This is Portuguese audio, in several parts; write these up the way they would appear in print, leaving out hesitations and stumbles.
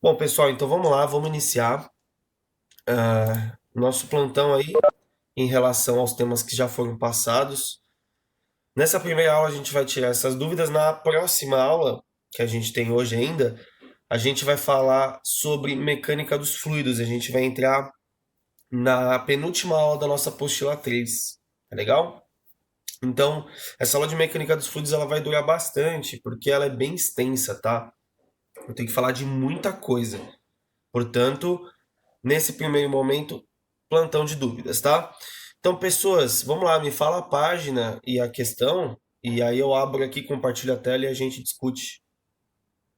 Bom, pessoal, então vamos lá, vamos iniciar nosso plantão aí em relação aos temas que já foram passados. Nessa primeira aula a gente vai tirar essas dúvidas. Na próxima aula, que a gente tem hoje ainda, a gente vai falar sobre mecânica dos fluidos. A gente vai entrar na penúltima aula da nossa apostila 3. Tá legal? Então, essa aula de mecânica dos fluidos ela vai durar bastante, porque ela é bem extensa, tá? Eu tenho que falar de muita coisa. Portanto, nesse primeiro momento, plantão de dúvidas, tá? Então, pessoas, vamos lá, me fala a página e a questão, e aí eu abro aqui, compartilho a tela e a gente discute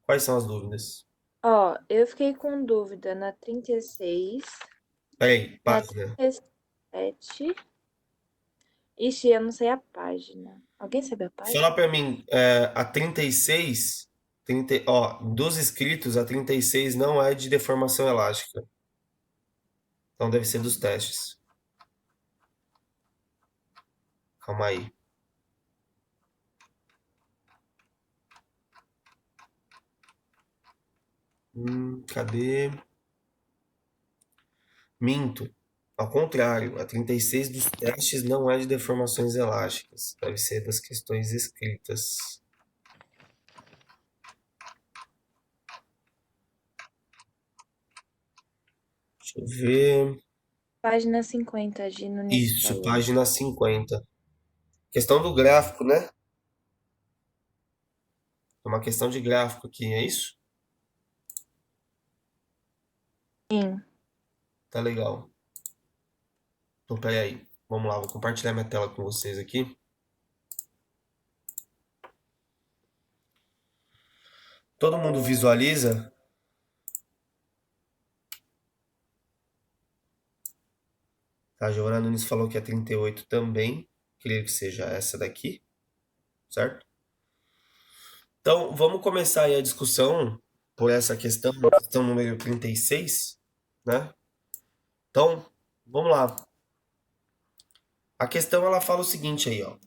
quais são as dúvidas. Ó, eu fiquei com dúvida na 36, Peraí, na página. 37. Ixi, eu não sei a página. Alguém sabe a Fala página? pra mim, a 36, 30, ó, dos inscritos, a 36 não é de deformação elástica. Então deve ser dos testes. Calma aí. Cadê? Minto. Ao contrário, a 36 dos testes não é de deformações elásticas. Deve ser das questões escritas. Deixa eu ver. Página 50, a Gi Nunes Isso, falou. página 50. Questão do gráfico, né? É uma questão de gráfico aqui, é isso? Sim. Tá legal. Então, peraí. Vamos lá, vou compartilhar minha tela com vocês aqui. Todo mundo visualiza? A Giovana Nunes falou que é 38 também. Creio que seja essa daqui, certo? Então, vamos começar aí a discussão por essa questão número 36, né? Então, vamos lá. A questão ela fala o seguinte aí, ó.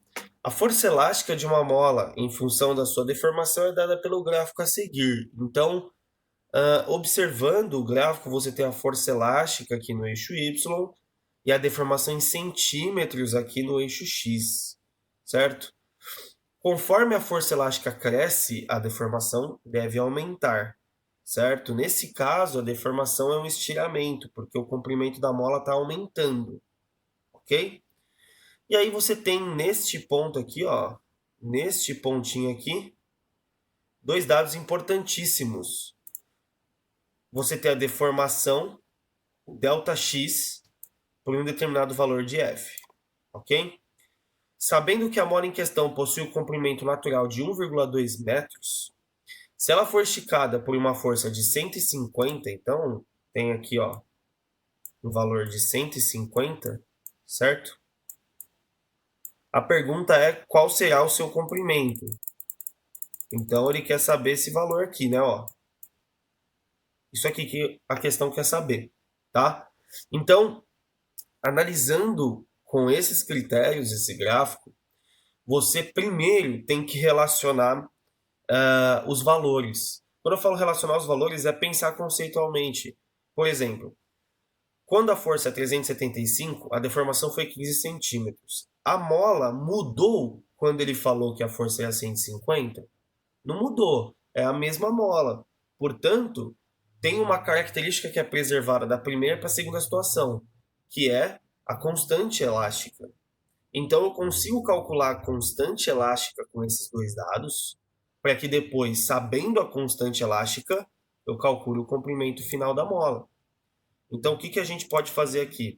A força elástica de uma mola em função da sua deformação é dada pelo gráfico a seguir. Então, observando o gráfico, você tem a força elástica aqui no eixo Y e a deformação em centímetros aqui no eixo X, certo? Conforme a força elástica cresce, a deformação deve aumentar, certo? Nesse caso, a deformação é um estiramento, porque o comprimento da mola está aumentando, ok? E aí você tem neste ponto aqui, ó, neste pontinho aqui, dois dados importantíssimos. Você tem a deformação ΔX por um determinado valor de F, ok? Sabendo que a mola em questão possui o comprimento natural de 1,2 metros, se ela for esticada por uma força de 150, então tem aqui ó, um valor de 150, certo? A pergunta é qual será o seu comprimento. Então ele quer saber esse valor aqui, né? Ó, isso aqui que a questão quer saber, tá? Então, analisando com esses critérios, esse gráfico, você primeiro tem que relacionar os valores. Quando eu falo relacionar os valores, é pensar conceitualmente. Por exemplo, quando a força é 375, a deformação foi 15 centímetros. A mola mudou quando ele falou que a força era 150? Não mudou, é a mesma mola. Portanto, tem uma característica que é preservada da primeira para a segunda situação, que é a constante elástica. Então eu consigo calcular a constante elástica com esses dois dados, para que depois, sabendo a constante elástica, eu calcule o comprimento final da mola. Então o que, que a gente pode fazer aqui?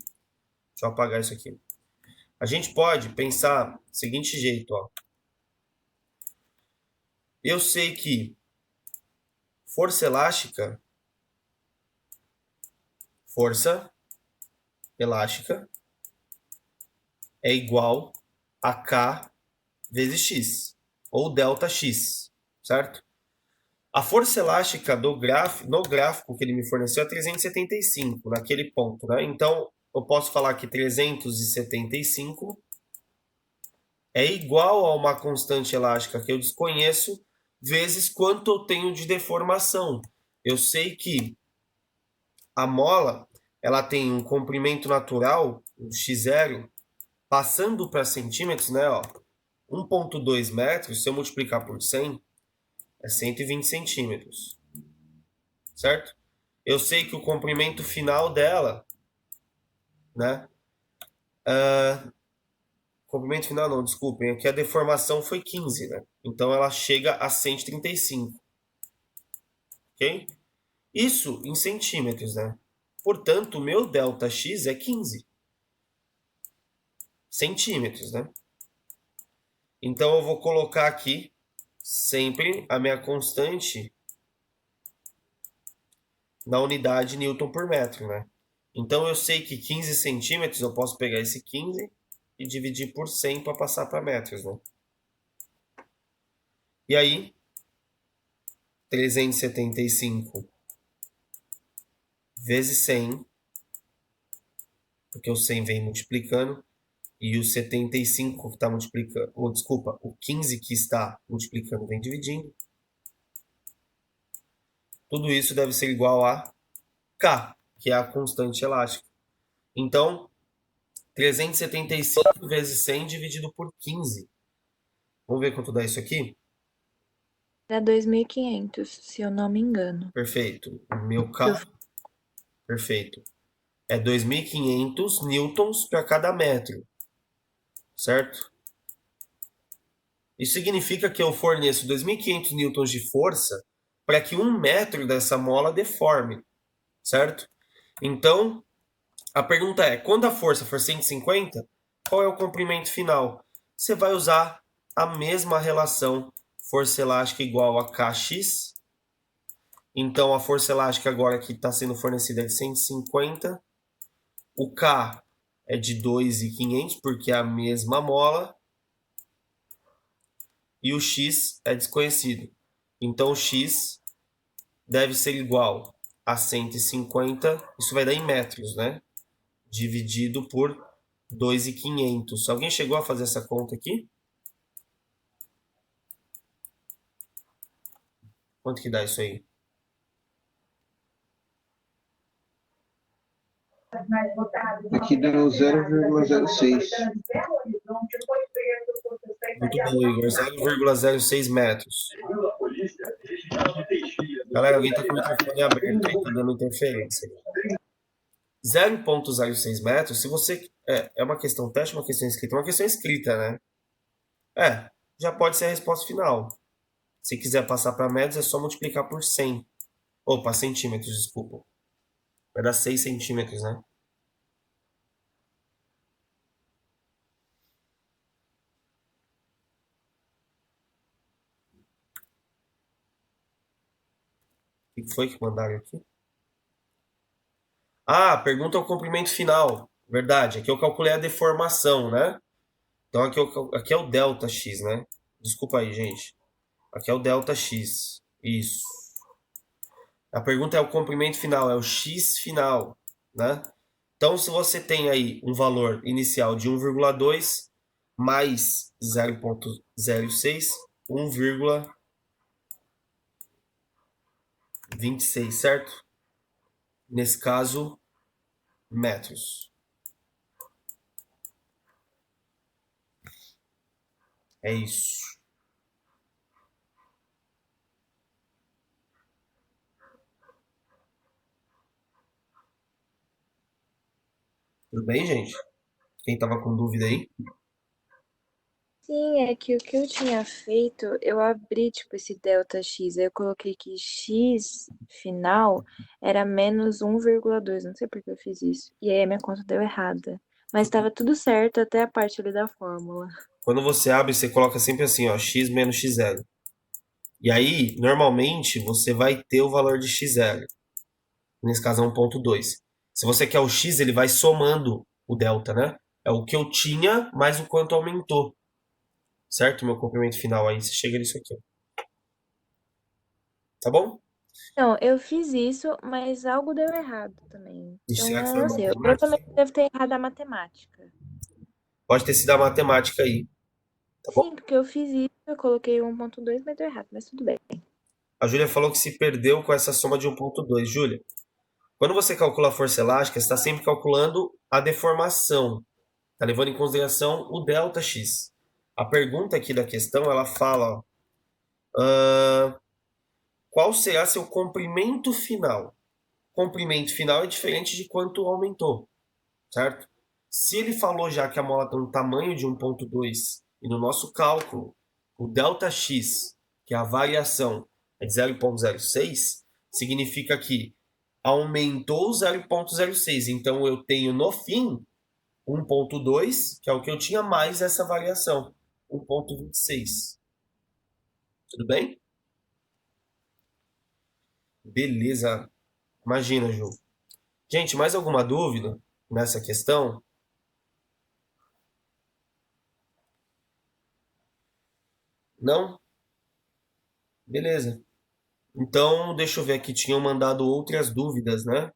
Deixa eu apagar isso aqui. A gente pode pensar do seguinte jeito, ó. Eu sei que força elástica, força elástica é igual a K vezes X, ou delta X, certo? A força elástica no gráfico que ele me forneceu é 375, naquele ponto, né? Então, eu posso falar que 375 é igual a uma constante elástica que eu desconheço, vezes quanto eu tenho de deformação. eu sei que a mola ela tem um comprimento natural, um x0, passando para centímetros, né? Ó, 1,2 metros, se eu multiplicar por 100, é 120 centímetros, certo? Eu sei que o comprimento final dela, né? Comprimento final não, desculpem, aqui a deformação foi 15, né? Então ela chega a 135, ok? Isso em centímetros, né? Portanto, o meu ΔX é 15 centímetros, né? Então eu vou colocar aqui sempre a minha constante na unidade Newton por metro, né? Então eu sei que 15 centímetros eu posso pegar esse 15 e dividir por 100 para passar para metros, né? E aí, 375 vezes 100, porque o 100 vem multiplicando, e o 75 que está multiplicando, ou desculpa, o 15 que está multiplicando vem dividindo. Tudo isso deve ser igual a K, que é a constante elástica. Então, 375 vezes 100 dividido por 15. Vamos ver quanto dá isso aqui? Era 2.500, se eu não me engano. Perfeito. O meu Que eu... K, perfeito. É 2.500 newtons para cada metro, certo? Isso significa que eu forneço 2.500 newtons de força para que 1 metro dessa mola deforme, certo? Então, a pergunta é, quando a força for 150, qual é o comprimento final? Você vai usar a mesma relação força elástica igual a Kx. Então, a força elástica agora que está sendo fornecida é de 150. O K é de 2.500, porque é a mesma mola. E o X é desconhecido. Então, o X deve ser igual a 150. Isso vai dar em metros, né? Dividido por 2.500. Alguém chegou a fazer essa conta aqui? Quanto que dá isso aí? Aqui deu 0,06. Muito bom, Igor. 0,06 metros. Galera, alguém está com o microfone aberto aí, tá dando interferência. 0,06 metros, se você. É uma questão teste, uma questão escrita. Uma questão escrita, né? Já pode ser a resposta final. Se quiser passar para metros, é só multiplicar por 100. Opa, centímetros, desculpa. Vai dar 6 centímetros, né? O que foi que mandaram aqui? Ah, pergunta o comprimento final. Verdade, aqui eu calculei a deformação, né? Então aqui é o delta x, né? Desculpa aí, gente. Aqui é o delta x. Isso. A pergunta é o comprimento final, é o x final, né? Então, se você tem aí um valor inicial de 1,2 mais 0,06, 1,26, certo? Nesse caso, metros. É isso. Tudo bem, gente? Quem tava com dúvida aí? Sim, é que o que eu tinha feito, eu abri, tipo, esse delta x, aí eu coloquei que x final era menos 1,2, não sei por que eu fiz isso. E aí a minha conta deu errada. Mas estava tudo certo até a parte ali da fórmula. Quando você abre, você coloca sempre assim, ó, x menos x0. E aí, normalmente, você vai ter o valor de x0. Nesse caso é 1,2. Se você quer o x, ele vai somando o delta, né? É o que eu tinha mais o quanto aumentou. Certo? Meu comprimento final aí, você chega nisso aqui. Tá bom? Não, eu fiz isso, mas algo deu errado também. E Então, será que eu foi não a sei. Eu provavelmente matemática? devo ter errado a matemática. Pode ter sido a matemática aí, tá bom? Sim, porque eu fiz isso, eu coloquei 1,2, mas deu errado, mas tudo bem. A Júlia falou que se perdeu com essa soma de 1,2. Júlia, quando você calcula a força elástica, você está sempre calculando a deformação. Está levando em consideração o ΔX. A pergunta aqui da questão, ela fala, qual será seu comprimento final? Comprimento final é diferente de quanto aumentou, certo? Se ele falou já que a mola tem um tamanho de 1,2 e no nosso cálculo o ΔX, que é a variação, é de 0,06, significa que aumentou 0,06. Então eu tenho no fim 1,2, que é o que eu tinha, mais essa variação, 1,26. Tudo bem? Beleza. Imagina, Ju. Gente, mais alguma dúvida nessa questão? Não? Beleza. Então, deixa eu ver aqui. Tinham mandado outras dúvidas, né?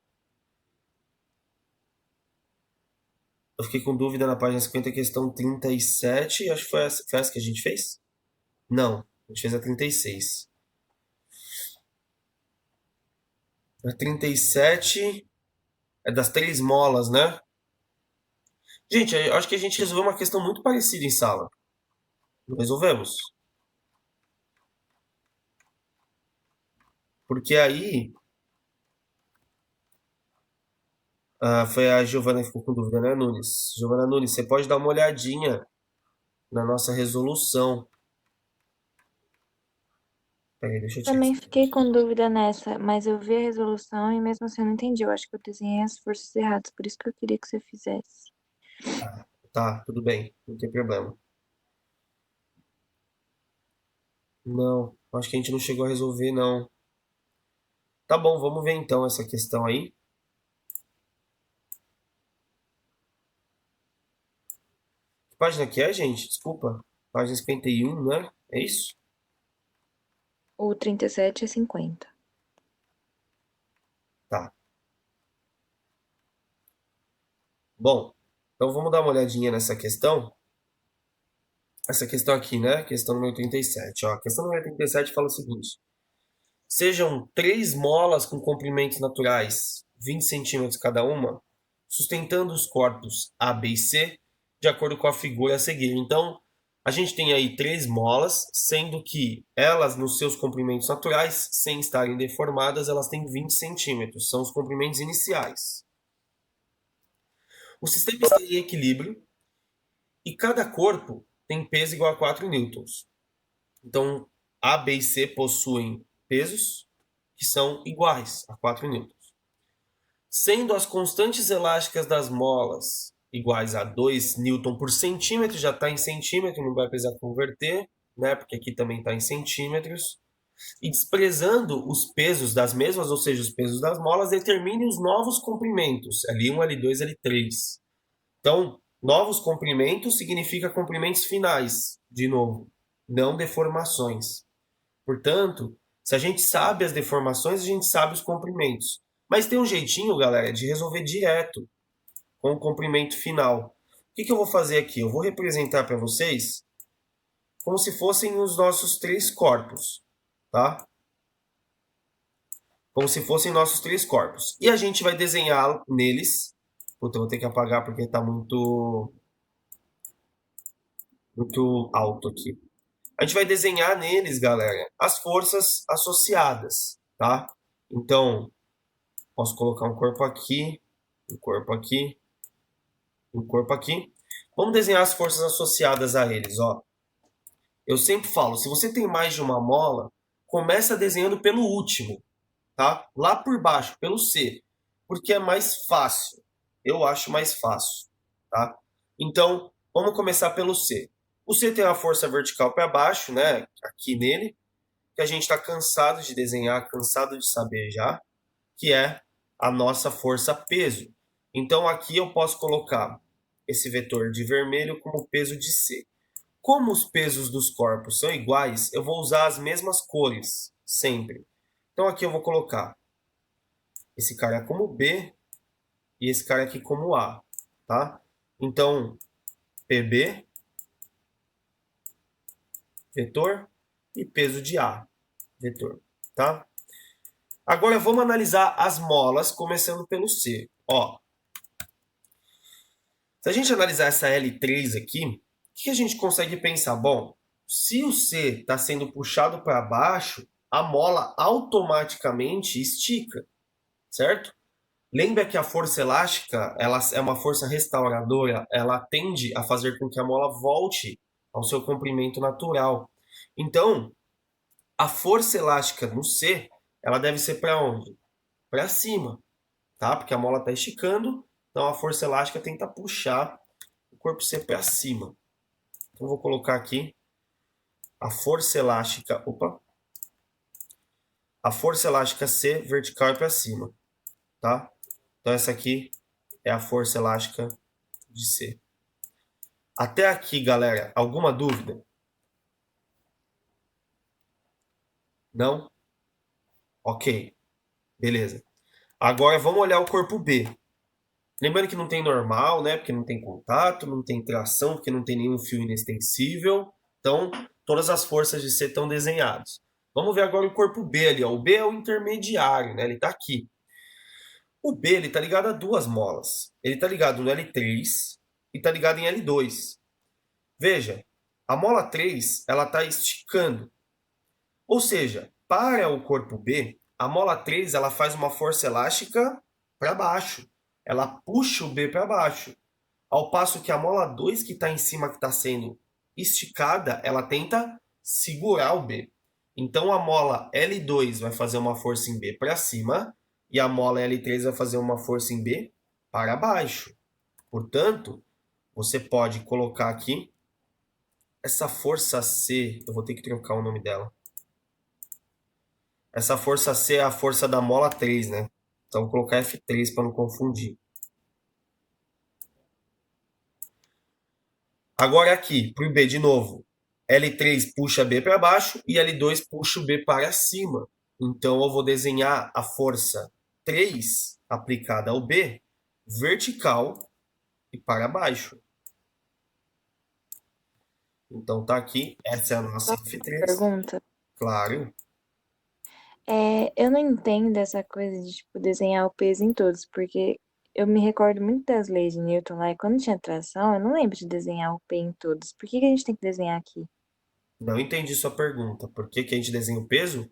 Eu fiquei com dúvida na página 50, questão 37. Acho que foi essa que a gente fez? Não, a gente fez a 36. A 37 é das 3 molas, né? Gente, eu acho que a gente resolveu uma questão muito parecida em sala. Não resolvemos? Porque aí... foi a Giovana que ficou com dúvida, né, Nunes? Giovana Nunes, você pode dar uma olhadinha na nossa resolução. Peraí, deixa eu Também te... fiquei com dúvida nessa, mas eu vi a resolução e mesmo assim eu não entendi. Eu acho que eu desenhei as forças erradas, por isso que eu queria que você fizesse. Tá, tudo bem, não tem problema. Não, acho que a gente não chegou a resolver, não. Tá bom, vamos ver então essa questão aí. Que página que é, gente? Desculpa. Página 51, né? É isso? O 37 é 50. Tá. Bom, então vamos dar uma olhadinha nessa questão. Essa questão aqui, né? Questão número 37. Ó, a questão número 37 fala o seguinte. Sejam 3 molas com comprimentos naturais, 20 centímetros cada uma, sustentando os corpos A, B e C, de acordo com a figura a seguir. Então, a gente tem aí 3 molas, sendo que elas, nos seus comprimentos naturais, sem estarem deformadas, elas têm 20 centímetros. São os comprimentos iniciais. O sistema está em equilíbrio e cada corpo tem peso igual a 4 newtons. Então, A, B e C possuem pesos que são iguais a 4 newtons. Sendo as constantes elásticas das molas iguais a 2 newton por centímetro, já está em centímetro, não vai precisar converter, né? Porque aqui também está em centímetros. E desprezando os pesos das mesmas, ou seja, os pesos das molas, determine os novos comprimentos, L1, L2, L3. Então, novos comprimentos significa comprimentos finais, de novo, não deformações. Portanto, se a gente sabe as deformações, a gente sabe os comprimentos. Mas tem um jeitinho, galera, de resolver direto com o comprimento final. O que eu vou fazer aqui? Eu vou representar para vocês como se fossem os nossos 3 corpos, tá? Como se fossem nossos 3 corpos. E a gente vai desenhar neles. Puta, eu vou ter que apagar porque está muito alto aqui. A gente vai desenhar neles, galera, as forças associadas, tá? Então, posso colocar um corpo aqui, um corpo aqui, um corpo aqui. Vamos desenhar as forças associadas a eles, ó. Eu sempre falo, se você tem mais de uma mola, começa desenhando pelo último, tá? Lá por baixo, pelo C, porque é mais fácil. Eu acho mais fácil, tá? Então, vamos começar pelo C. O C tem uma força vertical para baixo, né? Aqui nele, que a gente está cansado de desenhar, cansado de saber já, que é a nossa força peso. Então aqui eu posso colocar esse vetor de vermelho como peso de C. Como os pesos dos corpos são iguais, eu vou usar as mesmas cores, sempre. Então aqui eu vou colocar esse cara como B e esse cara aqui como A, tá? Então, PB, vetor, e peso de A, vetor. tá? Agora vamos analisar as molas, começando pelo C. Ó, se a gente analisar essa L3 aqui, o que a gente consegue pensar? Bom, se o C está sendo puxado para baixo, a mola automaticamente estica, certo? Lembra que a força elástica, ela é uma força restauradora, ela tende a fazer com que a mola volte ao seu comprimento natural. Então, a força elástica no C, ela deve ser para onde? Para cima, tá? Porque a mola está esticando, então a força elástica tenta puxar o corpo C para cima. Então, vou colocar aqui a força elástica, a força elástica C vertical é para cima, tá? Então essa aqui é a força elástica de C. Até aqui, galera, alguma dúvida? Não? Ok, beleza. Agora vamos olhar o corpo B. Lembrando que não tem normal, né? Porque não tem contato, não tem tração, porque não tem nenhum fio inextensível. Então, todas as forças de C estão desenhadas. Vamos ver agora o corpo B ali, ó. O B é o intermediário, né? Ele está aqui. O B ele está ligado a duas molas. Ele está ligado no L3 e está ligado em L2. Veja, a mola 3 ela está esticando. Ou seja, para o corpo B, a mola 3 ela faz uma força elástica para baixo. Ela puxa o B para baixo. Ao passo que a mola 2 que está em cima, que está sendo esticada, ela tenta segurar o B. Então a mola L2 vai fazer uma força em B para cima e a mola L3 vai fazer uma força em B para baixo. Portanto, você pode colocar aqui essa força C, eu vou ter que trocar o nome dela. Essa força C é a força da mola 3, né? Então vou colocar F3 para não confundir. Agora aqui, para o B de novo. L3 puxa B para baixo e L2 puxa o B para cima. Então eu vou desenhar a força 3 aplicada ao B vertical e para baixo. Então tá aqui, essa é a nossa F3. Pergunta. Claro. Eu não entendo essa coisa de, tipo, desenhar o peso em todos, porque eu me recordo muito das leis de Newton lá, e quando tinha tração, eu não lembro de desenhar o P em todos. Por que que a gente tem que desenhar aqui? Não entendi sua pergunta. Por que que a gente desenha o peso?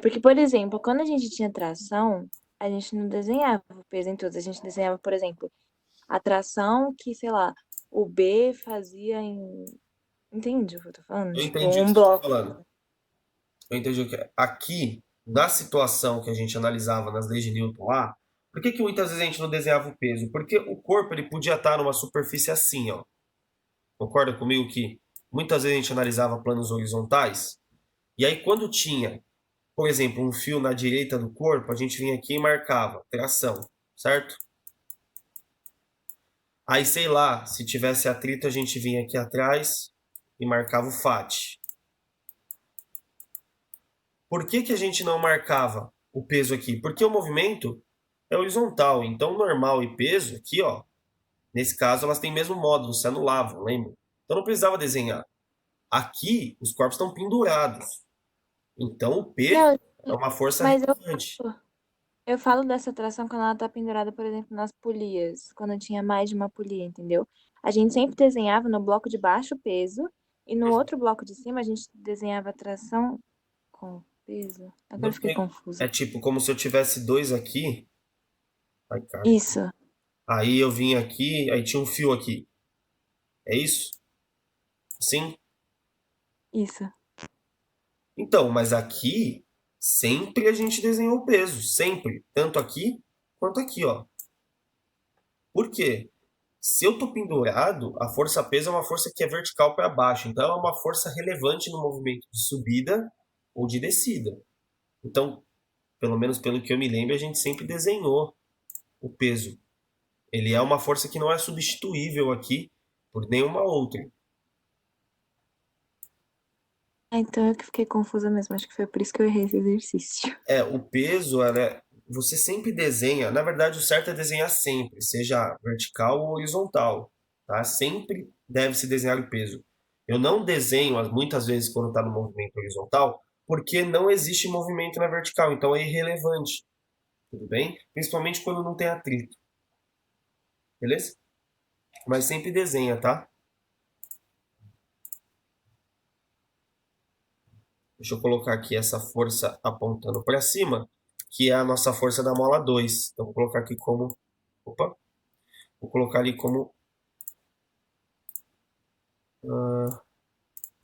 Porque, por exemplo, quando a gente tinha tração, a gente não desenhava o peso em todos. A gente desenhava, por exemplo, a tração que, sei lá, o B fazia em. Entende o que eu tô falando? Eu Tipo, entendi o que um você está bloco. falando. Eu entendi o que é. Aqui, na situação que a gente analisava nas leis de Newton lá, por que que muitas vezes a gente não desenhava o peso? Porque o corpo ele podia estar numa superfície assim, ó. Concorda comigo que muitas vezes a gente analisava planos horizontais? E aí quando tinha, por exemplo, um fio na direita do corpo, a gente vinha aqui e marcava tração, certo? Aí, sei lá, se tivesse atrito, a gente vinha aqui atrás e marcava o FAT. Por que que a gente não marcava o peso aqui? Porque o movimento é horizontal, então normal e peso aqui, ó, nesse caso elas têm o mesmo módulo, se anulavam, lembra? Então não precisava desenhar. Aqui os corpos estão pendurados, então o peso Não, é uma força mas relevante. eu falo dessa tração quando ela tá pendurada, por exemplo, nas polias, quando tinha mais de uma polia, entendeu? A gente sempre desenhava no bloco de baixo o peso e no outro bloco de cima a gente desenhava a tração com peso. Agora eu Não fiquei tem- confusa. É tipo como se eu tivesse dois aqui, ai, cara. Isso, Aí eu vim aqui, aí tinha um fio aqui. É isso? Sim? isso. Então, mas aqui sempre a gente desenhou o peso, sempre, tanto aqui quanto aqui, ó. Por quê? Se eu tô pendurado, a força peso é uma força que é vertical para baixo, então é uma força relevante no movimento de subida ou de descida. Então, pelo menos pelo que eu me lembro, a gente sempre desenhou o peso. Ele é uma força que não é substituível aqui por nenhuma outra. Então eu que fiquei confusa mesmo. Acho que foi por isso que eu errei esse exercício. O peso, você sempre desenha, na verdade o certo é desenhar sempre, seja vertical ou horizontal, tá? Sempre deve se desenhar o peso. Eu não desenho, muitas vezes quando está no movimento horizontal, porque não existe movimento na vertical, então é irrelevante. Tudo bem? Principalmente quando não tem atrito. Beleza? Mas sempre desenha, tá? Deixa eu colocar aqui essa força apontando para cima, que é a nossa força da mola 2. Então, vou colocar aqui como... Opa! Vou colocar ali como...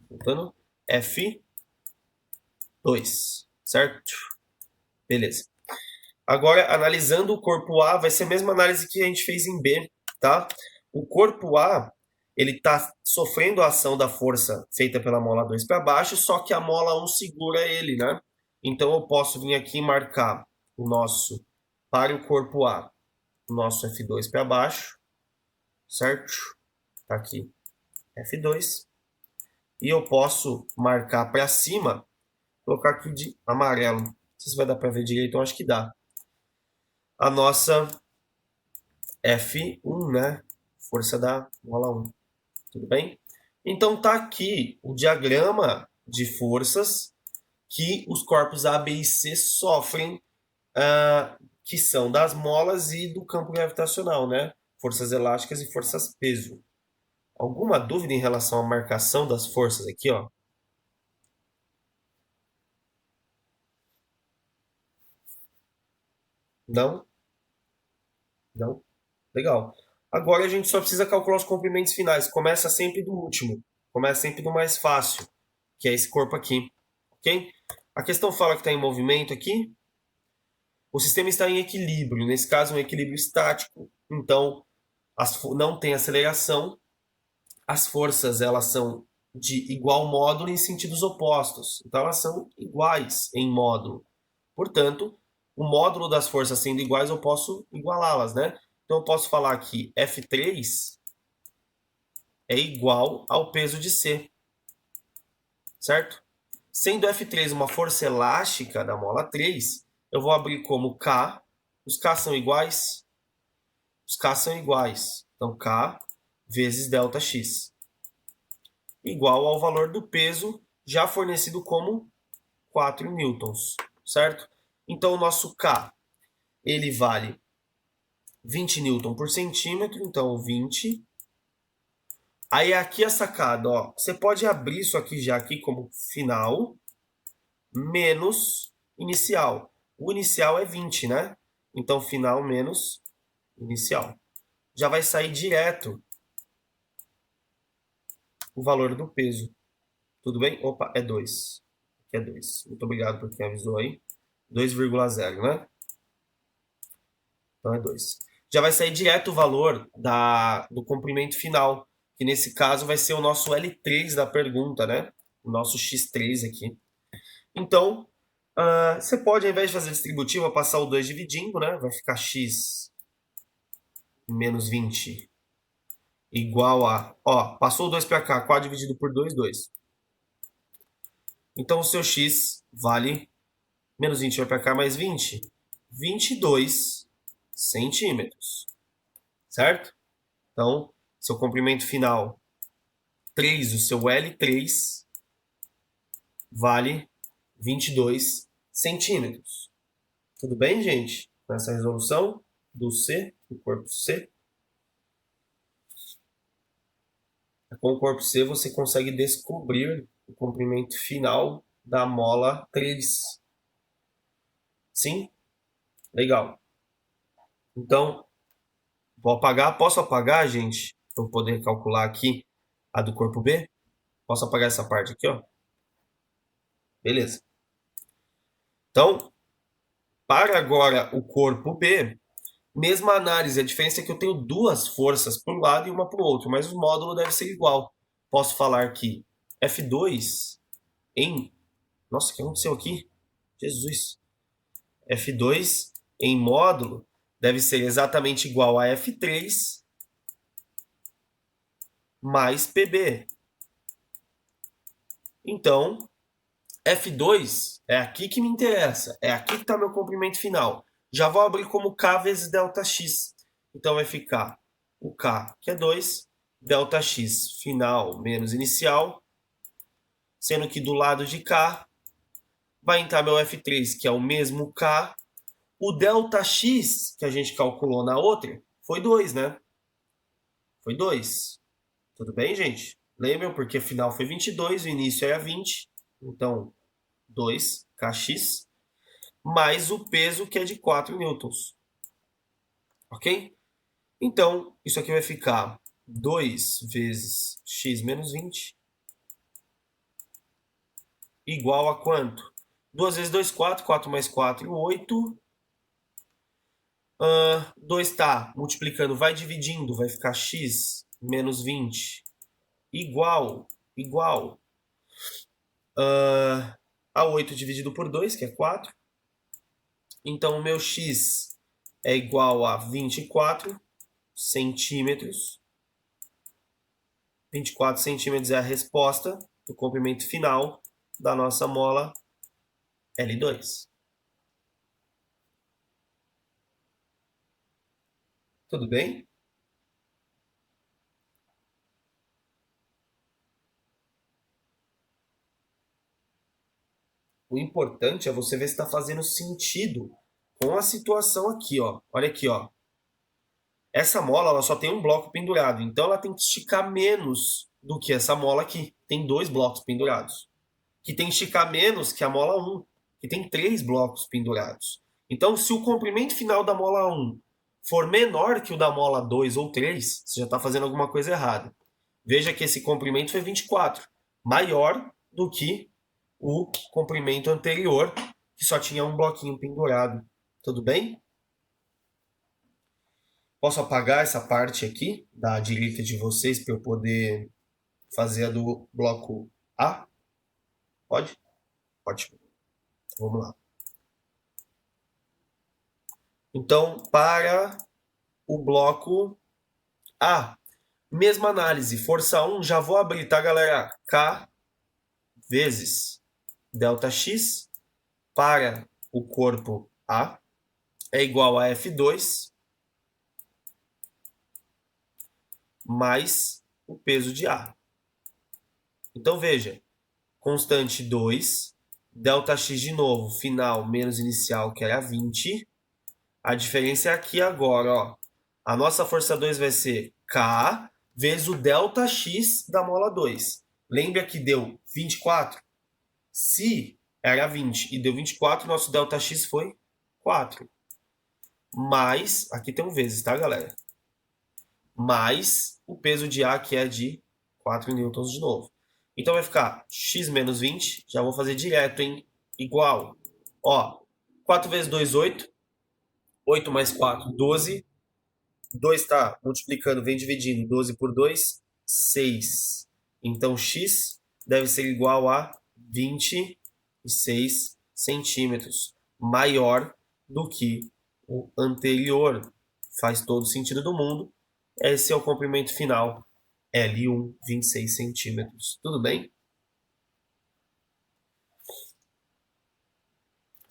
Apontando F2, certo? Beleza. Agora, analisando o corpo A, vai ser a mesma análise que a gente fez em B, tá? O corpo A, ele está sofrendo a ação da força feita pela mola 2 para baixo, só que a mola 1 segura ele, né? Então, eu posso vir aqui e marcar o nosso, para o corpo A, o nosso F2 para baixo, certo? Tá aqui, F2. E eu posso marcar para cima, colocar aqui de amarelo. Não sei se vai dar para ver direito, eu acho que dá. A nossa F1, né? Força da mola 1. Tudo bem? Então tá aqui o diagrama de forças que os corpos A, B e C sofrem, que são das molas e do campo gravitacional, né? Forças elásticas e forças peso. Alguma dúvida em relação à marcação das forças aqui, ó? Não? Não? Legal. Agora a gente só precisa calcular os comprimentos finais. Começa sempre do último. Começa sempre do mais fácil, que é esse corpo aqui. Ok? A questão fala que está em movimento aqui. O sistema está em equilíbrio. Nesse caso, um equilíbrio estático. Então, não tem aceleração. As forças elas são de igual módulo em sentidos opostos. Então, elas são iguais em módulo. Portanto, o módulo das forças sendo iguais, eu posso igualá-las, né? Então, eu posso falar que F3 é igual ao peso de C, certo? Sendo F3 uma força elástica da mola 3, eu vou abrir como K. Os K são iguais? Os K são iguais. Então, K vezes ΔX. Igual ao valor do peso já fornecido como 4 newtons, certo? Então, o nosso K, ele vale 20 newton por centímetro, então 20. Aí aqui a sacada, ó, você pode abrir isso aqui já aqui como final, menos inicial. O inicial é 20, né? Então, final menos inicial. Já vai sair direto o valor do peso. Tudo bem? Opa, é 2. Aqui é 2. Muito obrigado por quem avisou aí. 2,0, né? Então é 2. Já vai sair direto o valor do comprimento final, que nesse caso vai ser o nosso L3 da pergunta, né? O nosso X3 aqui. Então, você pode, ao invés de fazer distributiva, passar o 2 dividindo, né? Vai ficar x menos 20 igual a... Ó, passou o 2 para cá, 4 dividido por 2, 2. Então, o seu x vale... Menos 20 vai para cá, mais 20. 22 centímetros. Certo? Então, seu comprimento final 3, o seu L3, vale 22 centímetros. Tudo bem, gente? Com essa resolução do C, do corpo C. Com o corpo C, você consegue descobrir o comprimento final da mola 3. Sim? Legal. Então, vou apagar. Posso apagar, gente? Para eu poder calcular aqui a do corpo B? Posso apagar essa parte aqui, ó? Beleza. Então, para agora o corpo B, mesma análise. A diferença é que eu tenho duas forças para um lado e uma para o outro, mas o módulo deve ser igual. Posso falar que F2 em... Nossa, o que aconteceu aqui? Jesus. F2 em módulo deve ser exatamente igual a F3 mais PB. Então, F2 é aqui que me interessa. É aqui que está meu comprimento final. Já vou abrir como K vezes ΔX. Então, vai ficar o K, que é 2, ΔX final menos inicial, sendo que do lado de cá vai entrar meu F3, que é o mesmo K. O ΔX, que a gente calculou na outra, foi 2, né? Foi 2. Tudo bem, gente? Lembram? Porque o final foi 22, o início era 20. Então, 2kx, mais o peso, que é de 4 newtons. Ok? Então, isso aqui vai ficar 2 vezes x menos 20 igual a quanto? 2 vezes 2, 4. 4 mais 4, 8. 2 está multiplicando, vai dividindo, vai ficar x menos 20 igual a 8 dividido por 2, que é 4. Então, o meu x é igual a 24 centímetros. 24 centímetros é a resposta do comprimento final da nossa mola L2. Tudo bem? O importante é você ver se está fazendo sentido com a situação aqui, ó. Olha aqui, ó. Essa mola ela só tem um bloco pendurado, então ela tem que esticar menos do que essa mola aqui. Tem 2 blocos pendurados. Que tem que esticar menos que a mola 1, que tem 3 blocos pendurados. Então, se o comprimento final da mola 1 for menor que o da mola 2 ou 3, você já está fazendo alguma coisa errada. Veja que esse comprimento foi 24, maior do que o comprimento anterior, que só tinha um bloquinho pendurado. Tudo bem? Posso apagar essa parte aqui da direita de vocês para eu poder fazer a do bloco A? Pode? Ótimo. Vamos lá. Então, para o bloco A, mesma análise, força 1, já vou abrir, tá, galera? K vezes ΔX para o corpo A é igual a F2 mais o peso de A. Então, veja, constante 2, ΔX de novo, final menos inicial, que era 20. A diferença é aqui agora, ó. A nossa força 2 vai ser K vezes o ΔX da mola 2. Lembra que deu 24? Se era 20 e deu 24, nosso ΔX foi 4. Mais, aqui tem um vezes, tá, galera? Mais o peso de A, que é de 4 newtons de novo. Então vai ficar x menos 20, já vou fazer direto, hein? Igual, ó, 4 vezes 2, 8. 8 mais 4, 12. 2 está multiplicando, vem dividindo. 12 por 2, 6. Então, x deve ser igual a 26 centímetros. Maior do que o anterior. Faz todo sentido do mundo. Esse é o comprimento final. L1, 26 centímetros. Tudo bem?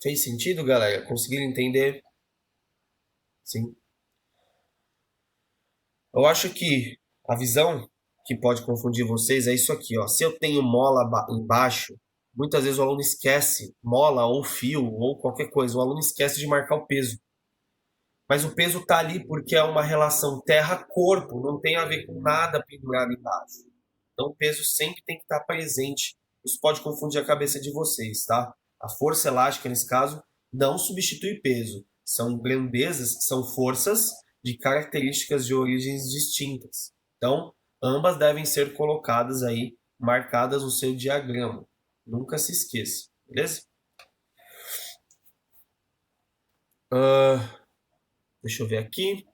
Fez sentido, galera? Conseguiram entender? Sim. Eu acho que a visão que pode confundir vocês é isso aqui, ó. Se eu tenho mola embaixo, muitas vezes o aluno esquece, mola ou fio ou qualquer coisa, o aluno esquece de marcar o peso. Mas o peso tá ali porque é uma relação terra-corpo, não tem a ver com nada pendurado embaixo. Então o peso sempre tem que estar presente. Isso pode confundir a cabeça de vocês, tá? A força elástica, nesse caso, não substitui peso. São grandezas, são forças de características de origens distintas. Então, ambas devem ser colocadas aí, marcadas no seu diagrama. Nunca se esqueça, beleza? Deixa eu ver aqui.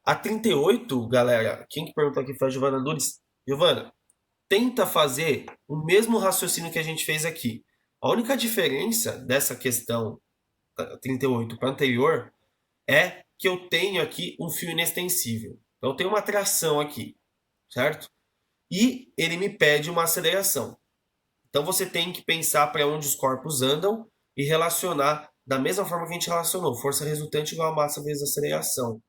A 38, galera, quem que perguntou aqui foi a Giovana Nunes. Giovana, tenta fazer o mesmo raciocínio que a gente fez aqui. A única diferença dessa questão 38 para a anterior é que eu tenho aqui um fio inextensível. Então eu tenho uma tração aqui, certo? E ele me pede uma aceleração. Então você tem que pensar para onde os corpos andam e relacionar da mesma forma que a gente relacionou, força resultante igual a massa vezes aceleração.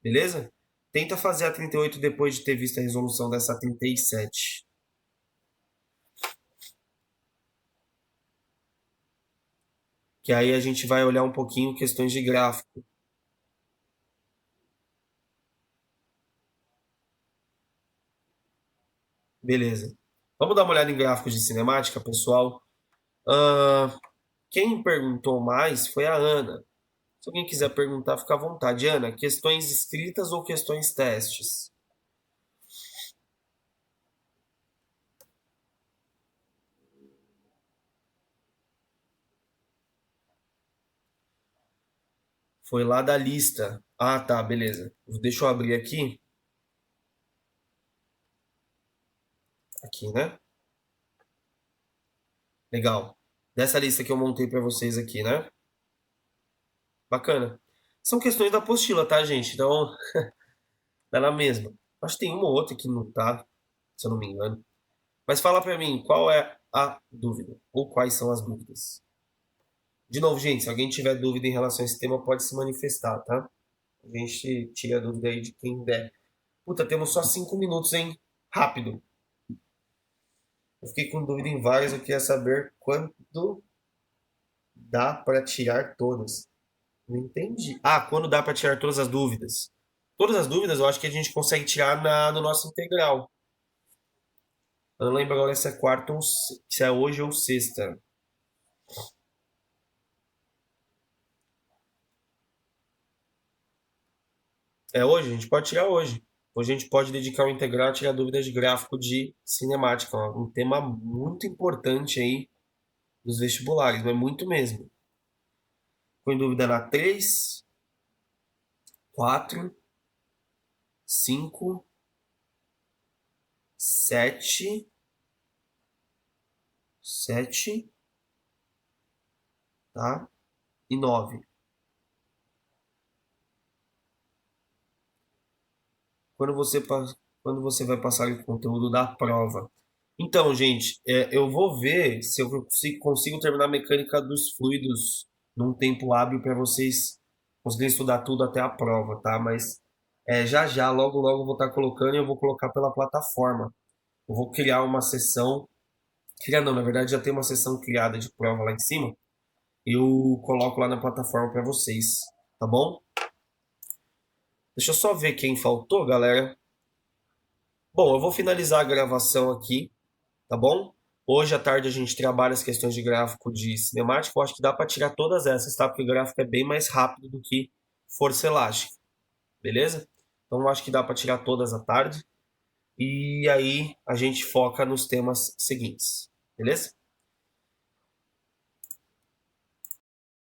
Beleza? Tenta fazer a 38 depois de ter visto a resolução dessa 37. Que aí a gente vai olhar um pouquinho questões de gráfico. Beleza. Vamos dar uma olhada em gráficos de cinemática, pessoal. Quem perguntou mais foi a Ana. Se alguém quiser perguntar, fica à vontade. Ana, questões escritas ou questões testes? Foi lá da lista. Ah, tá, beleza. Deixa eu abrir aqui. Aqui, né? Legal. Dessa lista que eu montei para vocês aqui, né? Bacana. São questões da apostila, tá, gente? Então, dá na mesma. Acho que tem uma ou outra que não tá, se eu não me engano. Mas fala para mim, qual é a dúvida? Ou quais são as dúvidas? De novo, gente, se alguém tiver dúvida em relação a esse tema, pode se manifestar, tá? A gente tira a dúvida aí de quem der. Puta, temos só 5 minutos, hein? Rápido. Eu fiquei com dúvida em várias, eu queria saber quando dá para tirar todas. Não entendi. Ah, quando dá para tirar todas as dúvidas? Todas as dúvidas eu acho que a gente consegue tirar no nosso integral. Eu não lembro agora se é quarta ou se é hoje ou sexta. É hoje? A gente pode tirar hoje. Hoje a gente pode dedicar o integral a tirar dúvidas de gráfico de cinemática. Um tema muito importante aí dos vestibulares, mas muito mesmo. Ficou em dúvida na 3, 4, 5, 7, 7, tá? E 9. Quando você vai passar o conteúdo da prova. Então, gente, eu vou ver se eu consigo terminar a mecânica dos fluidos num tempo hábil para vocês conseguirem estudar tudo até a prova, tá? Mas já já, logo logo eu vou estar colocando e eu vou colocar pela plataforma. Eu vou criar uma sessão. Criar não, na verdade já tem uma sessão criada de prova lá em cima. Eu coloco lá na plataforma para vocês, tá bom? Deixa eu só ver quem faltou, galera. Bom, eu vou finalizar a gravação aqui, tá bom? Hoje à tarde a gente trabalha as questões de gráfico de cinemática. Eu acho que dá para tirar todas essas, tá? Porque o gráfico é bem mais rápido do que força elástica, beleza? Então eu acho que dá para tirar todas à tarde. E aí a gente foca nos temas seguintes, beleza?